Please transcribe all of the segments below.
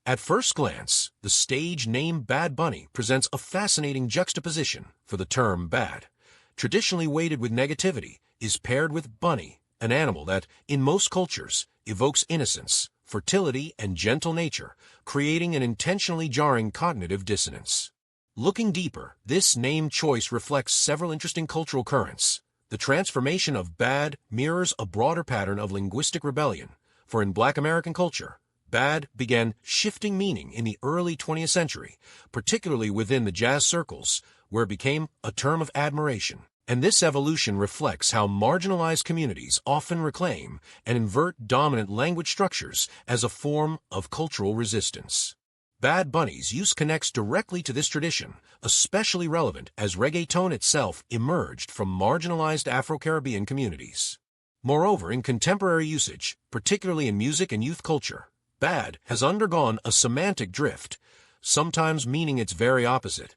At first glance, the stage name Bad Bunny presents a fascinating juxtaposition, for the term bad, traditionally weighted with negativity, is paired with bunny, an animal that, in most cultures, evokes innocence, fertility, and gentle nature, creating an intentionally jarring cognitive dissonance. Looking deeper, this name choice reflects several interesting cultural currents. The transformation of bad mirrors a broader pattern of linguistic rebellion, for in Black American culture, bad began shifting meaning in the early 20th century, particularly within the jazz circles, where it became a term of admiration. And this evolution reflects how marginalized communities often reclaim and invert dominant language structures as a form of cultural resistance. Bad Bunny's use connects directly to this tradition, especially relevant as reggaeton itself emerged from marginalized Afro-Caribbean communities. Moreover, in contemporary usage, particularly in music and youth culture, bad has undergone a semantic drift, sometimes meaning its very opposite: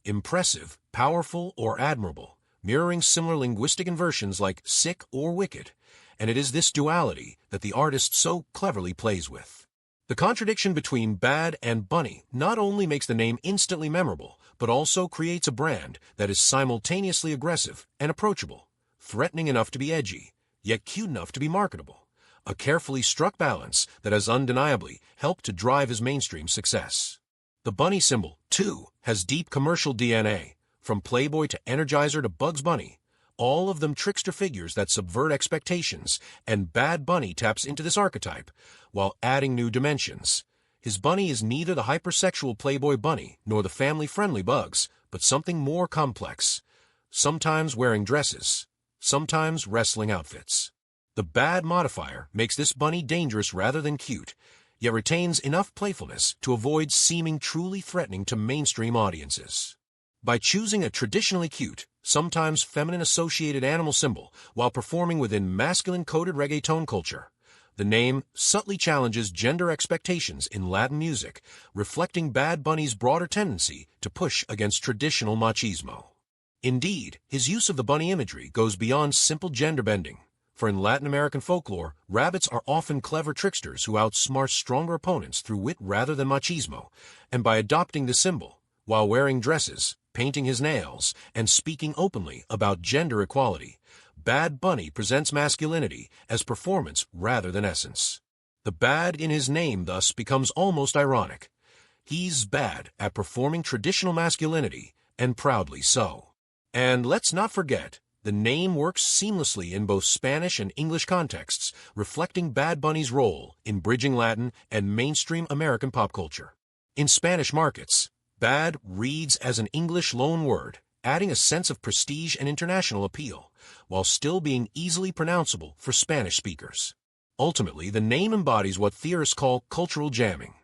impressive, powerful, or admirable, mirroring similar linguistic inversions like sick or wicked, and it is this duality that the artist so cleverly plays with. The contradiction between bad and bunny not only makes the name instantly memorable, but also creates a brand that is simultaneously aggressive and approachable, threatening enough to be edgy, yet cute enough to be marketable. A carefully struck balance that has undeniably helped to drive his mainstream success. The bunny symbol, too, has deep commercial DNA, from Playboy to Energizer to Bugs Bunny, all of them trickster figures that subvert expectations, and Bad Bunny taps into this archetype, while adding new dimensions. His bunny is neither the hypersexual Playboy bunny nor the family-friendly Bugs, but something more complex, sometimes wearing dresses, sometimes wrestling outfits. The bad modifier makes this bunny dangerous rather than cute, yet retains enough playfulness to avoid seeming truly threatening to mainstream audiences. By choosing a traditionally cute, sometimes feminine-associated animal symbol while performing within masculine-coded reggaeton culture, the name subtly challenges gender expectations in Latin music, reflecting Bad Bunny's broader tendency to push against traditional machismo. Indeed, his use of the bunny imagery goes beyond simple gender bending. For in Latin American folklore, rabbits are often clever tricksters who outsmart stronger opponents through wit rather than machismo, and by adopting the symbol, while wearing dresses, painting his nails, and speaking openly about gender equality, Bad Bunny presents masculinity as performance rather than essence. The bad in his name thus becomes almost ironic. He's bad at performing traditional masculinity, and proudly so. And let's not forget, the name works seamlessly in both Spanish and English contexts, reflecting Bad Bunny's role in bridging Latin and mainstream American pop culture. In Spanish markets, bad reads as an English loan word, adding a sense of prestige and international appeal, while still being easily pronounceable for Spanish speakers. Ultimately, the name embodies what theorists call cultural jamming,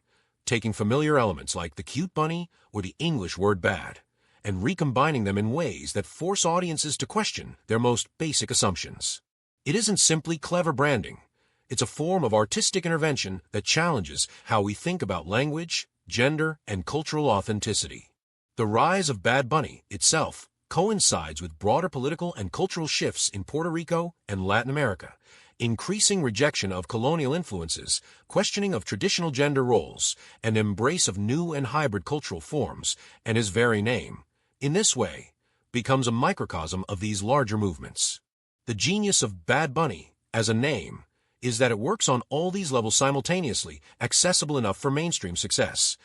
taking familiar elements like the cute bunny or the English word bad, and recombining them in ways that force audiences to question their most basic assumptions. It isn't simply clever branding. It's a form of artistic intervention that challenges how we think about language, gender, and cultural authenticity. The rise of Bad Bunny itself coincides with broader political and cultural shifts in Puerto Rico and Latin America, increasing rejection of colonial influences, questioning of traditional gender roles, and embrace of new and hybrid cultural forms, and his very name, in this way, becomes a microcosm of these larger movements. The genius of Bad Bunny, as a name, is that it works on all these levels simultaneously, accessible enough for mainstream success,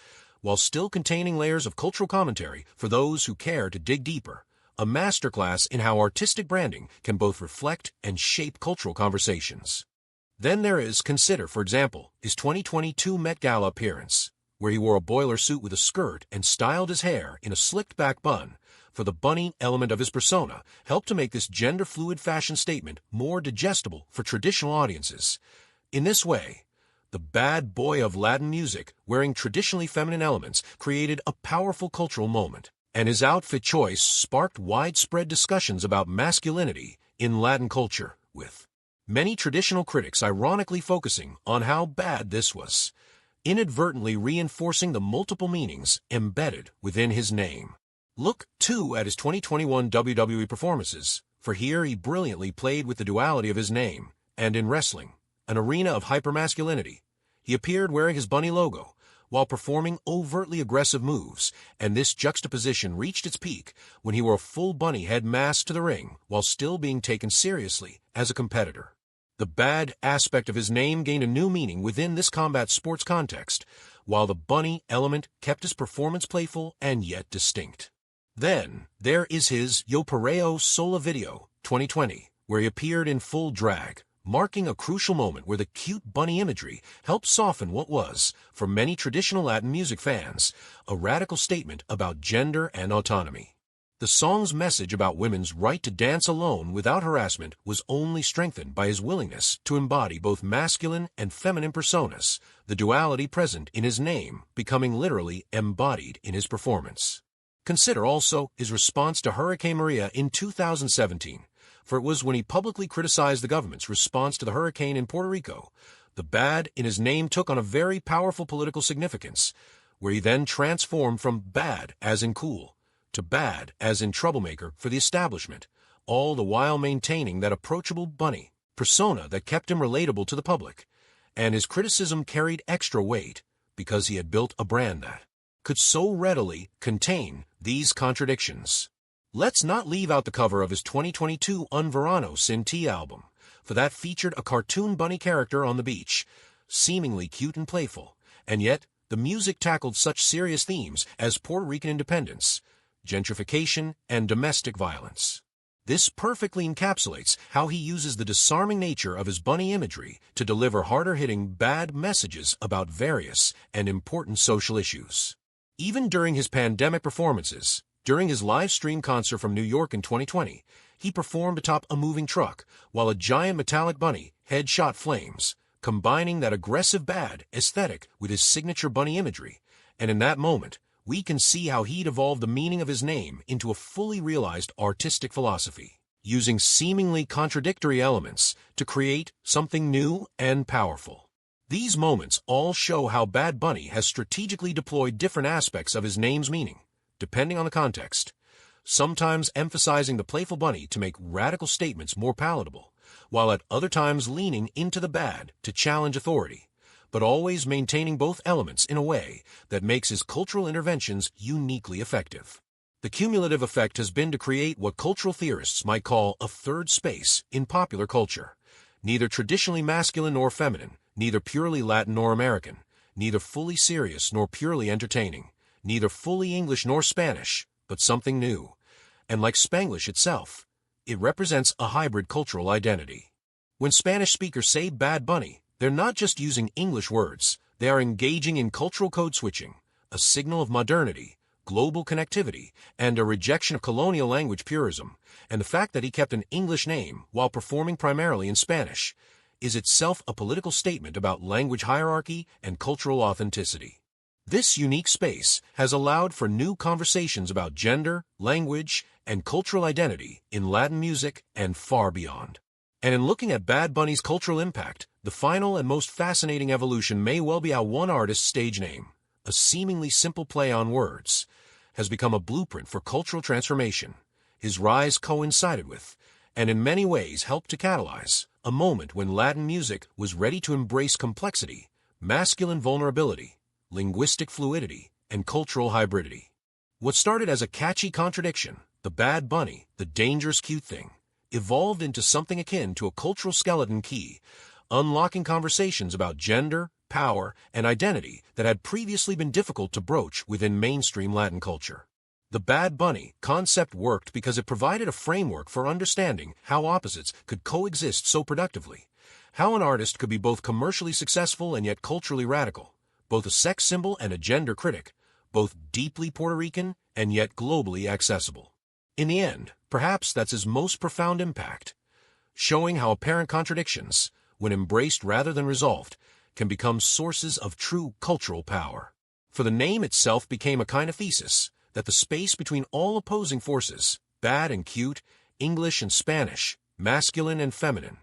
while still containing layers of cultural commentary for those who care to dig deeper, a masterclass in how artistic branding can both reflect and shape cultural conversations. Then there is, consider, for example, his 2022 Met Gala appearance, where he wore a boiler suit with a skirt and styled his hair in a slicked-back bun, for the bunny element of his persona helped to make this gender-fluid fashion statement more digestible for traditional audiences. In this way, the bad boy of Latin music, wearing traditionally feminine elements, created a powerful cultural moment, and his outfit choice sparked widespread discussions about masculinity in Latin culture, with many traditional critics ironically focusing on how bad this was, inadvertently reinforcing the multiple meanings embedded within his name. Look, too, at his 2021 WWE performances, for here he brilliantly played with the duality of his name, and in wrestling, an arena of hypermasculinity, he appeared wearing his bunny logo, while performing overtly aggressive moves, and this juxtaposition reached its peak when he wore a full bunny head mask to the ring while still being taken seriously as a competitor. The bad aspect of his name gained a new meaning within this combat sports context, while the bunny element kept his performance playful and yet distinct. Then, there is his Yo Perreo Sola video, 2020, where he appeared in full drag, marking a crucial moment where the cute bunny imagery helped soften what was, for many traditional Latin music fans, a radical statement about gender and autonomy. The song's message about women's right to dance alone without harassment was only strengthened by his willingness to embody both masculine and feminine personas, the duality present in his name becoming literally embodied in his performance. Consider also his response to Hurricane Maria in 2017, for it was when he publicly criticized the government's response to the hurricane in Puerto Rico. The bad in his name took on a very powerful political significance, where he then transformed from bad as in cool to bad as in troublemaker for the establishment, all the while maintaining that approachable bunny persona that kept him relatable to the public. And his criticism carried extra weight because he had built a brand that could so readily contain these contradictions. Let's not leave out the cover of his 2022 Un Verano Sin Ti album, for that featured a cartoon bunny character on the beach, seemingly cute and playful, and yet the music tackled such serious themes as Puerto Rican independence, gentrification, and domestic violence. This perfectly encapsulates how he uses the disarming nature of his bunny imagery to deliver harder-hitting bad messages about various and important social issues. Even during his pandemic performances, during his live stream concert from New York in 2020, he performed atop a moving truck while a giant metallic bunny head shot flames, combining that aggressive bad aesthetic with his signature bunny imagery. And in that moment, we can see how he'd evolved the meaning of his name into a fully realized artistic philosophy, using seemingly contradictory elements to create something new and powerful. These moments all show how Bad Bunny has strategically deployed different aspects of his name's meaning, depending on the context, sometimes emphasizing the playful bunny to make radical statements more palatable, while at other times leaning into the bad to challenge authority, but always maintaining both elements in a way that makes his cultural interventions uniquely effective. The cumulative effect has been to create what cultural theorists might call a third space in popular culture, neither traditionally masculine nor feminine, neither purely Latin nor American, neither fully serious nor purely entertaining, neither fully English nor Spanish, but something new. And like Spanglish itself, it represents a hybrid cultural identity. When Spanish speakers say Bad Bunny, they're not just using English words, they are engaging in cultural code switching, a signal of modernity, global connectivity, and a rejection of colonial language purism. And the fact that he kept an English name while performing primarily in Spanish is itself a political statement about language hierarchy and cultural authenticity. This unique space has allowed for new conversations about gender, language, and cultural identity in Latin music and far beyond. And in looking at Bad Bunny's cultural impact, the final and most fascinating evolution may well be how one artist's stage name, a seemingly simple play on words, has become a blueprint for cultural transformation. His rise coincided with, and in many ways helped to catalyze, a moment when Latin music was ready to embrace complexity, masculine vulnerability, linguistic fluidity, and cultural hybridity. What started as a catchy contradiction, the Bad Bunny, the dangerous cute thing, evolved into something akin to a cultural skeleton key, unlocking conversations about gender, power, and identity that had previously been difficult to broach within mainstream Latin culture. The Bad Bunny concept worked because it provided a framework for understanding how opposites could coexist so productively, how an artist could be both commercially successful and yet culturally radical, both a sex symbol and a gender critic, both deeply Puerto Rican and yet globally accessible. In the end, perhaps that's his most profound impact, showing how apparent contradictions, when embraced rather than resolved, can become sources of true cultural power. For the name itself became a kind of thesis, that the space between all opposing forces, bad and cute, English and Spanish, masculine and feminine,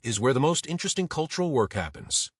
is where the most interesting cultural work happens.